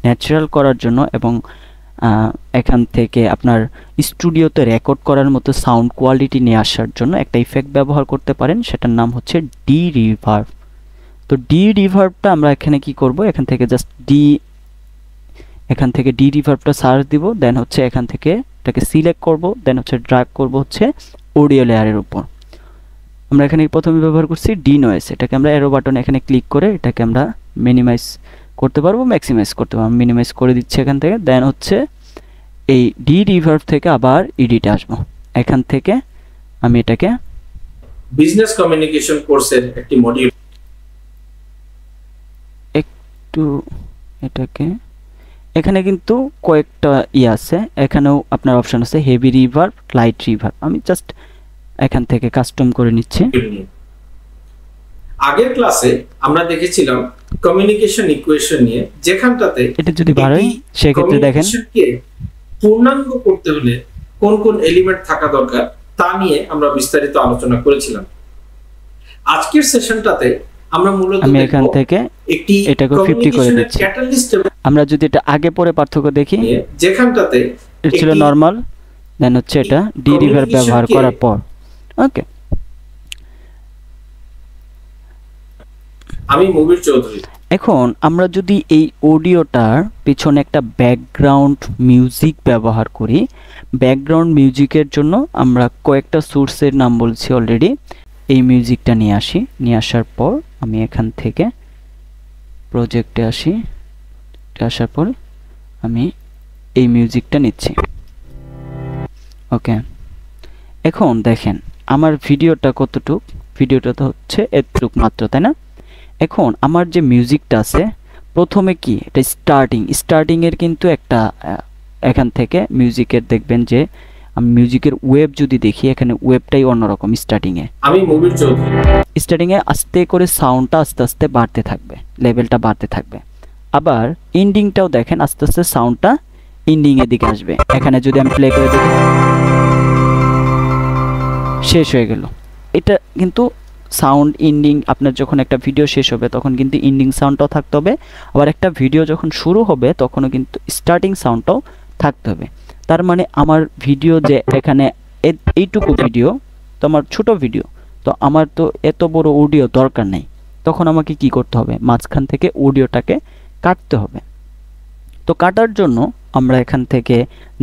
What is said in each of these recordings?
Natural করার জন্য এবং এখান থেকে আপনার স্টুডিওতে রেকর্ড করার মতো সাউন্ড কোয়ালিটি নিয়ে আসার জন্য একটা ইফেক্ট ব্যবহার করতে পারেন, সেটার নাম হচ্ছে ডি রিভার্ব। তো ডি রিভার্বটা আমরা এখানে কি করব, এখান থেকে জাস্ট এখান থেকে ডি রিভার্বটা সার্চ দিব, দেন হচ্ছে এখান থেকে এটাকে সিলেক্ট করব, দেন হচ্ছে ড্র্যাগ করব হচ্ছে অডিও লেয়ারের উপর। আমরা এখানে প্রথমে ব্যবহার করছি ডি নয়েজ, এটাকে আমরা অ্যারো বাটন এখানে ক্লিক করে এটাকে আমরা মিনিমাইজ করতে পারবো, ম্যাক্সিমাইজ করতে পারবো। মিনিমাইজ করে দিচ্ছি এখান থেকে, দেন হচ্ছে এই ডি রিভার্ব থেকে আবার এডিটে আসবো। এখান থেকে আমি এটাকে বিজনেস কমিউনিকেশন কোর্সের একটি মডিউল, একটু এটাকে এখানে কিন্তু কয়েকটা আছে, এখানেও আপনার অপশন আছে হেভি রিভার্ব, লাইট রিভার্ব। আমি জাস্ট এখান থেকে কাস্টম করে নিচ্ছি। আগের ক্লাসে আমরা দেখেছিলাম কমিউনিকেশন ইকুয়েশন নিয়ে, যেখানটাতে এটা যদি বাড়াই সেক্ষেত্রে দেখেন পূর্ণাঙ্গ করতে হলে কোন কোন এলিমেন্ট থাকা দরকার তা নিয়ে আমরা বিস্তারিত আলোচনা করেছিলাম। আজকের সেশনটাতে আমরা মূলত আমি এখান থেকে এটাকে 50 করে দিচ্ছি। আমরা যদি এটা আগে পরে পার্থক্য দেখি, যেখানটাতে এটা ছিল নরমাল, দেন হচ্ছে এটা ডি রিভার্ব ব্যবহার করার পর। ওকে, আমি মুবির চৌধুরী। এখন আমরা যদি এই অডিওটার পিছনে একটা ব্যাকগ্রাউন্ড মিউজিক ব্যবহার করি, ব্যাকগ্রাউন্ড মিউজিকের জন্য আমরা কয়েকটা সোর্সের নাম বলছি অলরেডি। এই মিউজিকটা নিয়ে আসি, নিয়ে আসার পর আমি এখান থেকে প্রজেক্টে আসি, আসার পর আমি এই মিউজিকটা নিচ্ছি। ওকে, এখন দেখেন আমার ভিডিওটা কতটুক, ভিডিওটা তো হচ্ছে এতটুক মাত্র, তাই না? এখন আমার যে মিউজিকটা আছে প্রথমে কি এটা স্টার্টিং এর কিন্তু একটা এখান থেকে মিউজিকের দেখবেন যে আমি মিউজিকের ওয়েব যদি দেখি, এখানে ওয়েবটাই অন্যরকম। আমি মুবির চৌধুরী। স্টার্টিং এ আস্তে করে সাউন্ডটা আস্তে আস্তে বাড়তে থাকবে, লেভেলটা বাড়তে থাকবে। আবার এন্ডিংটাও দেখেন আস্তে আস্তে সাউন্ডটা এন্ডিং এর দিকে আসবে। এখানে যদি আমি প্লে করে দেখি শেষ হয়ে গেল। এটা কিন্তু সাউন্ড এন্ডিং, আপনার যখন একটা ভিডিও শেষ হবে তখন কিন্তু এন্ডিং সাউন্ডটাও থাকতে হবে, আবার একটা ভিডিও যখন শুরু হবে তখনও কিন্তু স্টার্টিং সাউন্ডটাও থাকতে হবে। তার মানে আমার ভিডিও যে এখানে এইটুকু ভিডিও তো আমার ছোট ভিডিও, তো আমার তো এত বড় অডিও দরকার নেই। তখন আমাকে কি করতে হবে, মাঝখান থেকে অডিওটাকে কাটতে হবে। তো কাটার জন্য আমরা এখান থেকে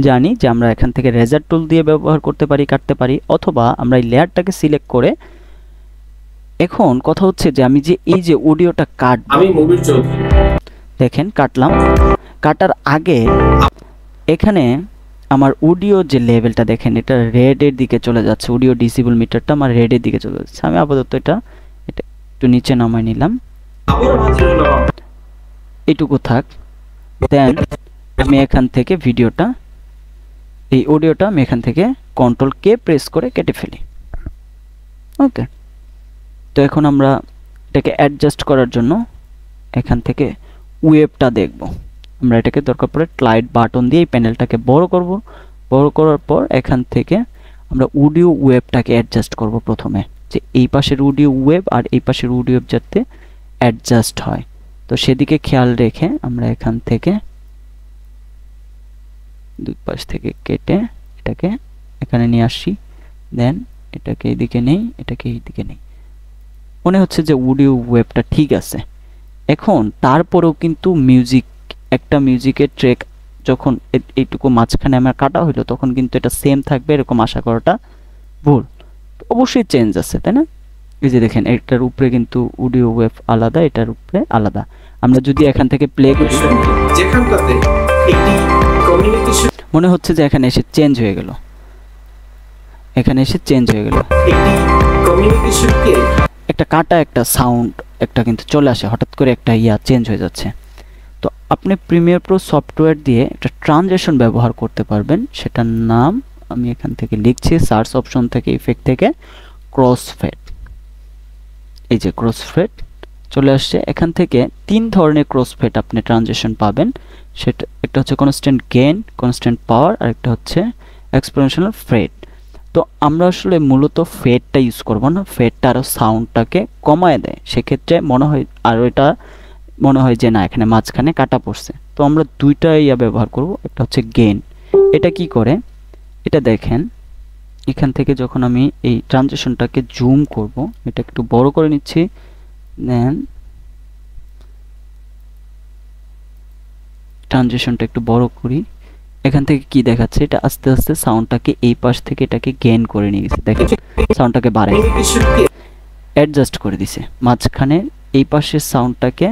জানি যে আমরা এখান থেকে রেজার টুল দিয়ে ব্যবহার করতে পারি, কাটতে পারি, অথবা আমরা এই লেয়ারটাকে সিলেক্ট করে, এখন কথা হচ্ছে যে আমি যে এই যে অডিওটা কাটব, আমি মুবির চৌধুরী, দেখেন কাটলাম। কাটার আগে এখানে আমার অডিও যে লেভেলটা দেখেন এটা রেডের দিকে চলে যাচ্ছে, অডিও ডিসিবল মিটারটা আমার রেডের দিকে চলে যাচ্ছে। আমি আপাতত এটা একটু নিচে নামাই নিলাম, এইটুকু থাক। দেন আমি এখান থেকে ভিডিওটা, এই অডিওটা আমি এখান থেকে কন্ট্রোল কে প্রেস করে কেটে ফেলি। ওকে, তো এখন আমরা এটাকে অ্যাডজাস্ট করার জন্য এখান থেকে ওয়েবটা দেখব। আমরা এটাকে দরকার পড়ে স্লাইড বাটন দিয়ে এই প্যানেলটাকে বড় করব। বড় করার পর এখান থেকে আমরা অডিও ওয়েবটাকে অ্যাডজাস্ট করব প্রথমে, যে এই পাশের অডিও ওয়েব আর এই পাশের অডিও ওয়েব যাতে অ্যাডজাস্ট হয়। তো সেদিকে খেয়াল রেখে আমরা এখান থেকে দুই পাশ থেকে কেটে এটাকে এখানে নিয়ে আসি, দেন এটাকে এইদিকে নেই, এটাকে এইদিকে নেই। মনে হচ্ছে যে অডিও ওয়েবটা ঠিক আছে। এখন তারপরেও কিন্তু একটা মিউজিকের ট্র্যাক যখন এইটুকু মাঝখানে আমার কাটা হইলো তখন কিন্তু এটা সেম থাকবে এরকম আশা করাটা ভুল। অবশ্যই চেঞ্জ আছে, তাই না? এই যে দেখেন এটার উপরে কিন্তু অডিও ওয়েব আলাদা, এটার উপরে আলাদা। আমরা যদি এখান থেকে প্লে করি, যেখানটাতে একটি কমিউনিকেশন মনে হচ্ছে যে এখানে এসে চেঞ্জ হয়ে গেল, এখানে এসে চেঞ্জ হয়ে গেল। একটি কমিউনিকেশনকে একটা কাটা একটা সাউন্ড একটা কিন্তু চলে আসে, হঠাৎ করে একটা চেঞ্জ হয়ে যাচ্ছে। তো আপনি প্রিমিয়ার প্রো সফটওয়্যার দিয়ে একটা ট্রানজিশন ব্যবহার করতে পারবেন, সেটার নাম আমি এখান থেকে লিখছি, সার্চ অপশন থেকে ইফেক্ট থেকে ক্রসফেড। এই যে ক্রসফেড চলে আসছে। এখান থেকে তিন ধরনের ক্রসফেড আপনি ট্রানজিশন পাবেন, সেটা একটা হচ্ছে কনস্ট্যান্ট গেইন, কনস্ট্যান্ট পাওয়ার, আর একটা হচ্ছে এক্সপোনেনশিয়াল ফেড। তো আমরা আসলে মূলত ফেডটা ইউজ করব না, ফেডটা আরও সাউন্ডটাকে কমায় দেয়, সেক্ষেত্রে মনে হয় আরও এটা মনে হয় যে না এখানে মাঝখানে কাটা পড়ছে, তো আমরা দুইটা ইয়া ব্যবহার করব। একটা হচ্ছে গেইন, এটা কি করে, এটা দেখেন এখান থেকে যখন আমি এই ট্রানজিশনটাকে জুম করব, এটা একটু বড় করে নিচ্ছি, দেন ট্রানজিশনটা একটু বড় করি, এখান থেকে কি দেখাচ্ছে, এটা আস্তে আস্তে সাউন্ডটাকে এই পাশ থেকে এটাকে গেইন করে নিয়ে গেছে, দেখেন সাউন্ডটাকে বাড়াই অ্যাডজাস্ট করে দিছে, মাঝখানে এই পাশের সাউন্ডটাকে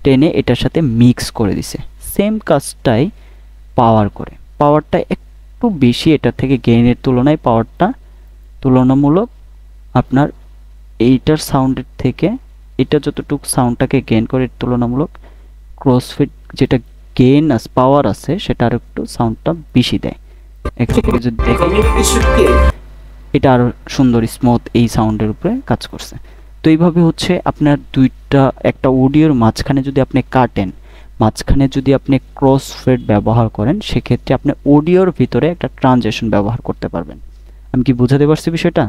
টেনে এটার সাথে মিক্স করে দিছে। সেম কাজটাই পাওয়ার করে, পাওয়ারটা একটু বেশি এটার থেকে, গেইনের তুলনায় পাওয়ারটা তুলনামূলক আপনার এইটার সাউন্ডের থেকে এটা যতটুকু সাউন্ডটাকে গেইন করে তুলনামূলক ক্রসফিট যেটা গেইন পাওয়ার আছে সেটা আর একটু সাউন্ডটা বেশি দেয়। এখান থেকে যদি দেখেন এটা আরো সুন্দর স্মুথ এই সাউন্ডের উপরে কাজ করছে। তো এইভাবে হচ্ছে আপনার দুইটা, একটা অডিওর মাঝখানে যদি আপনি কাটেন, মাঝখানে যদি আপনি ক্রসফেড ব্যবহার করেন, সেক্ষেত্রে আপনি অডিওর ভিতরে একটা ট্রানজিশন ব্যবহার করতে পারবেন। আমি কি বোঝাতে পারছি বিষয়টা?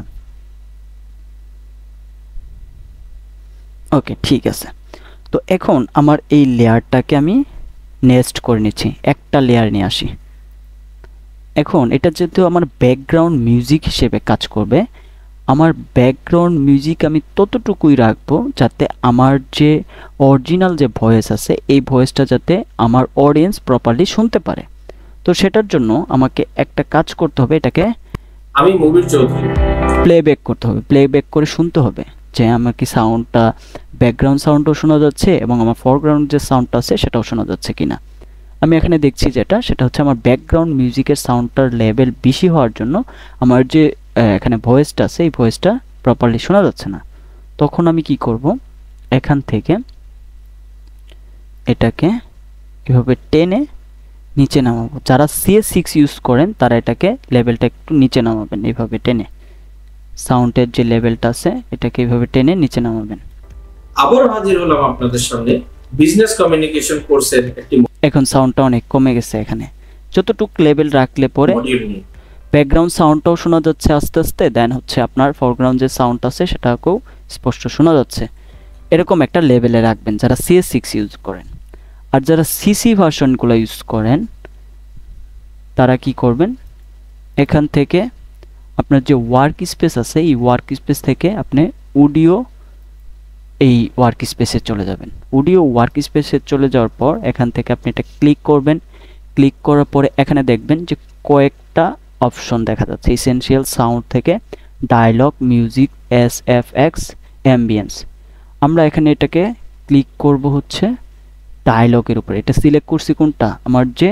ওকে, ঠিক আছে। তো এখন আমার এই লেয়ারটাকে আমি নেস্ট করে নিচ্ছি, একটা লেয়ার নিয়ে আসি। এখন এটা যেহেতু আমার ব্যাকগ্রাউন্ড মিউজিক হিসেবে কাজ করবে, আমার ব্যাকগ্রাউন্ড মিউজিক আমি ততটুকুই রাখবো যাতে আমার যে অরিজিনাল যে ভয়েস আছে এই ভয়েসটা যাতে আমার অডিয়েন্স প্রপারলি শুনতে পারে। তো সেটার জন্য আমাকে একটা কাজ করতে হবে, এটাকে আমি মুবির চৌধুরী প্লেব্যাক করতে হবে, প্লেব্যাক করে শুনতে হবে যে আমার কি সাউন্ডটা, ব্যাকগ্রাউন্ড সাউন্ডও শোনা যাচ্ছে এবং আমার ফরগ্রাউন্ড যে সাউন্ডটা আছে সেটাও শোনা যাচ্ছে কিনা। আমি এখানে দেখছি যেটা, সেটা হচ্ছে আমার ব্যাকগ্রাউন্ড মিউজিকের সাউন্ডটার লেভেল বেশি হওয়ার জন্য আমার যে এখানে ভয়েসটা আছে এই ভয়েসটা প্রপারলি শোনা যাচ্ছে না। তখন আমি কি করব, এখান থেকে এটাকে এভাবে টেনে নিচে নামাবো। যারা CS6 ইউজ করেন তারা এটাকে লেভেলটা একটু নিচে নামাবেন, এইভাবে টেনে সাউন্ডের যে লেভেলটা আছে এটাকে এইভাবে টেনে নিচে নামাবেন। আবার হাজির হলাম আপনাদের সামনে বিজনেস কমিউনিকেশন কোর্সের একটি এখন সাউন্ডটা অনেক কমে গেছে, এখানে যতটুকু লেভেল রাখলে পরে মডিউল নিয়ে ব্যাকগ্রাউন্ড সাউন্ডটাও শোনা যাচ্ছে আস্তে আস্তে, দেন হচ্ছে আপনার ফরগ্রাউন্ড যে সাউন্ড আছে সেটাকেও স্পষ্ট শোনা যাচ্ছে। এরকম একটা লেভেলে রাখবেন যারা CS6 ইউজ করেন। আর যারা CC ভার্সনগুলো ইউজ করেন তারা কি করবেন, এখান থেকে আপনার যে ওয়ার্ক স্পেস আছে এই ওয়ার্ক স্পেস থেকে আপনি অডিও এই ওয়ার্ক স্পেসে চলে যাবেন। অডিও ওয়ার্ক স্পেসে চলে যাওয়ার পর এখান থেকে আপনি এটা ক্লিক করবেন। ক্লিক করার পরে এখানে দেখবেন যে কয়েকটা অপশন দেখা যাচ্ছে, এসেনশিয়াল সাউন্ড থেকে ডায়লগ, মিউজিক, SFX, অ্যাম্বিয়েন্স। আমরা এখানে এটাকে ক্লিক করব হচ্ছে ডায়লগের উপরে। এটা সিলেক্ট করছি কোনটা, আমার যে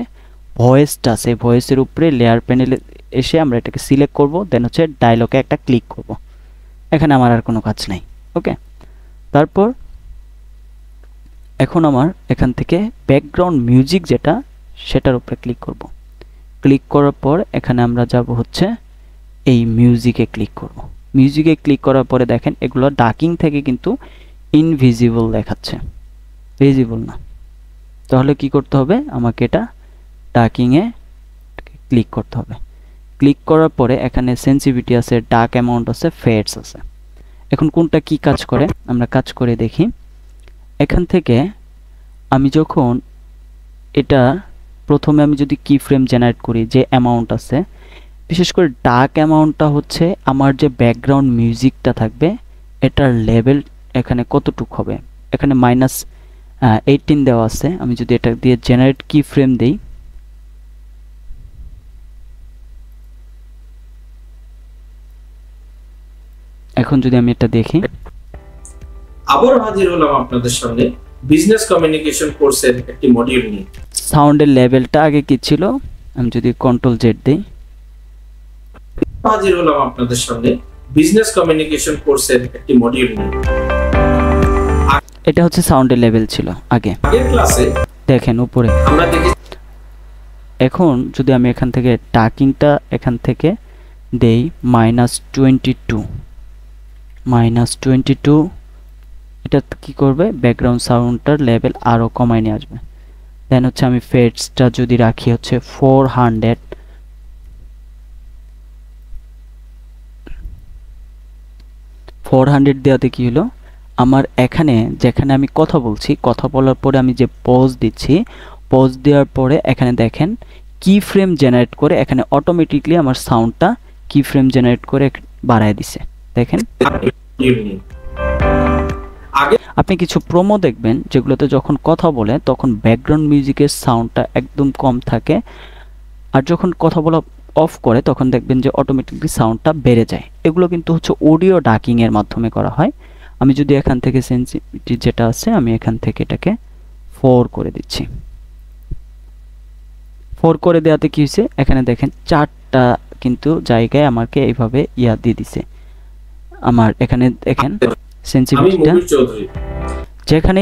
ভয়েসটা আছে ভয়েসের উপরে লেয়ার প্যানেলে এসে আমরা এটাকে সিলেক্ট করব, দেন হচ্ছে ডায়লগে একটা ক্লিক করব। এখানে আমার আর কোনো কাজ নাই। ওকে, তারপর এখন আমার এখান থেকে ব্যাকগ্রাউন্ড মিউজিক যেটা সেটার উপরে ক্লিক করব। ক্লিক করার পর এখানে আমরা যাব হচ্ছে এই মিউজিকে ক্লিক করব। মিউজিকে ক্লিক করার পরে দেখেন এগুলো ডাকিং থেকে কিন্তু ইনভিজিবল দেখাচ্ছে, ভিজিবল না। তাহলে কি করতে হবে, আমাকে এটা ডাকিংয়ে ক্লিক করতে হবে। ক্লিক করার পরে এখানে সেন্সিটিভিটি আছে, ডার্ক অ্যামাউন্ট আছে, ফেডস আছে। এখন কোনটা কি কাজ করে আমরা কাজ করে দেখি। এখান থেকে আমি যখন এটা প্রথমে আমি যদি কি ফ্রেম জেনারেট করি, যে অ্যামাউন্ট আছে, বিশেষ করে ডার্ক অ্যামাউন্টটা হচ্ছে আমার যে ব্যাকগ্রাউন্ড মিউজিকটা থাকবে এটার লেভেল এখানে কতটুক হবে, এখানে -18 দেওয়া আছে। আমি যদি এটা দিয়ে জেনারেট কি ফ্রেম দেই, এখন যদি আমি এটা দেখি, আবার হাজির হলাম আপনাদের সামনে বিজনেস কমিউনিকেশন কোর্সের একটি মডিউল নিয়ে। সাউন্ডের লেভেলটা আগে কি ছিল, আমি যদি Ctrl Z দেই, হাজির হলাম আপনাদের সামনে বিজনেস কমিউনিকেশন কোর্সের একটি মডিউল নিয়ে। এটা হচ্ছে সাউন্ডের লেভেল ছিল আগে, আগের ক্লাসে দেখেন উপরে। আমরা দেখি এখন যদি আমি এখান থেকে ডাকিংটা এখান থেকে দেই -22, এটা কি করবে, ব্যাকগ্রাউন্ড সাউন্ডটার লেভেল আরো কমায় নিয়ে আসবে। দেন হচ্ছে আমি ফেডসটা যদি রাখি হচ্ছে 400 দেওয়াতে কি হলো, আমার এখানে যেখানে আমি কথা বলছি, কথা বলার পরে আমি যে পজ দিচ্ছি, পজ দেওয়ার পরে এখানে দেখেন কি ফ্রেম জেনারেট করে এখানে অটোমেটিকলি আমার সাউন্ডটা কি ফ্রেম জেনারেট করে বাড়ায় দিছে। দেখেন আপনি কিছু প্রোমো দেখবেন যেগুলোতে যখন কথা বলে তখন ব্যাকগ্রাউন্ড মিউজিকের সাউন্ডটা একদম কম থাকে, আর যখন কথা বলা অফ করে তখন দেখবেন যে অটোমেটিকলি সাউন্ডটা বেড়ে যায়। এগুলো কিন্তু হচ্ছে অডিও ডাকিং এর মাধ্যমে করা হয়। আমি যদি এখান থেকে সেন্সিটিভিটি যেটা আছে আমি এখান থেকে এটাকে 4 করে দিচ্ছি। 4 করে দেওয়াতে কি হয়েছে, এখানে দেখেন 4টা কিন্তু জায়গায় আমাকে এইভাবে দিয়ে দিছে। আমার এখানে দেখেন সেন্সিটিভিটিটা যেখানে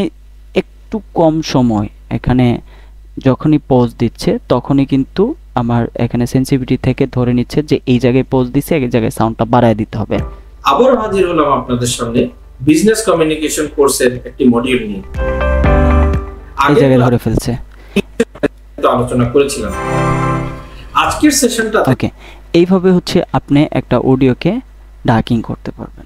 একটু কম সময়, এখানে যখনই পজ দিচ্ছে তখনই কিন্তু আমার এখানে সেন্সিটিভিটি থেকে ধরে নিচ্ছে যে এই জায়গায় পজ দিচ্ছে, এই জায়গায় সাউন্ডটা বাড়ায় দিতে হবে। আবার হাজির হলাম আপনাদের সামনে বিজনেস কমিউনিকেশন কোর্সের একটি মডিউল নিয়ে। এই জায়গায় ধরে ফেলছে, আলোচনা করেছিলাম। আজকের সেশনটা ওকে, এইভাবে হচ্ছে আপনি একটা অডিওকে ডাকিং করতে পারবেন।